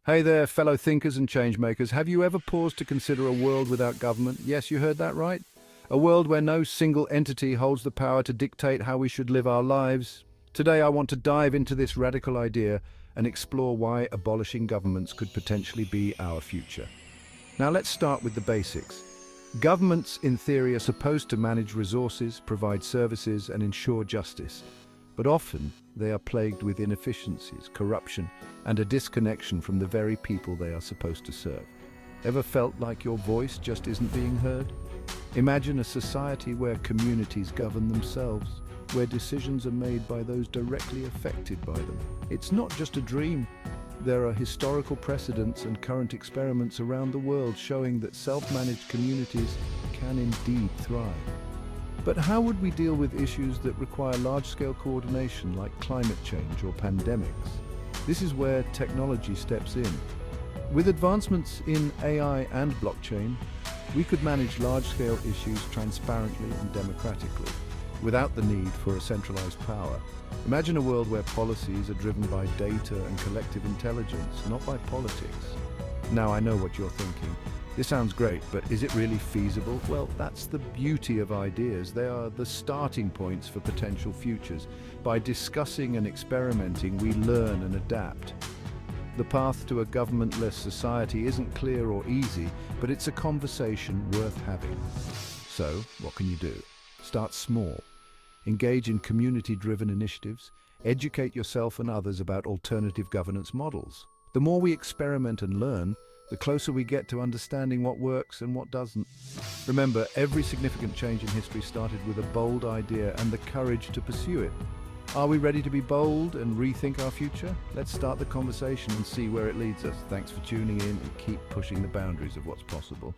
Hey there, fellow thinkers and changemakers. Have you ever paused to consider a world without government? Yes, you heard that right. A world where no single entity holds the power to dictate how we should live our lives. Today, I want to dive into this radical idea and explore why abolishing governments could potentially be our future. Now, let's start with the basics. Governments, in theory, are supposed to manage resources, provide services, and ensure justice. But often, they are plagued with inefficiencies, corruption, and a disconnection from the very people they are supposed to serve. Ever felt like your voice just isn't being heard? Imagine a society where communities govern themselves, where decisions are made by those directly affected by them. It's not just a dream. There are historical precedents and current experiments around the world showing that self-managed communities can indeed thrive. But how would we deal with issues that require large-scale coordination like climate change or pandemics? This is where technology steps in. With advancements in AI and blockchain, we could manage large-scale issues transparently and democratically, without the need for a centralized power. Imagine a world where policies are driven by data and collective intelligence, not by politics. Now, I know what you're thinking. This sounds great, but is it really feasible? Well, that's the beauty of ideas. They are the starting points for potential futures. By discussing and experimenting, we learn and adapt. The path to a governmentless society isn't clear or easy, but it's a conversation worth having. So, what can you do? Start small. Engage in community-driven initiatives. Educate yourself and others about alternative governance models. The more we experiment and learn, the closer we get to understanding what works and what doesn't. Remember, every significant change in history started with a bold idea and the courage to pursue it. Are we ready to be bold and rethink our future? Let's start the conversation and see where it leads us. Thanks for tuning in and keep pushing the boundaries of what's possible.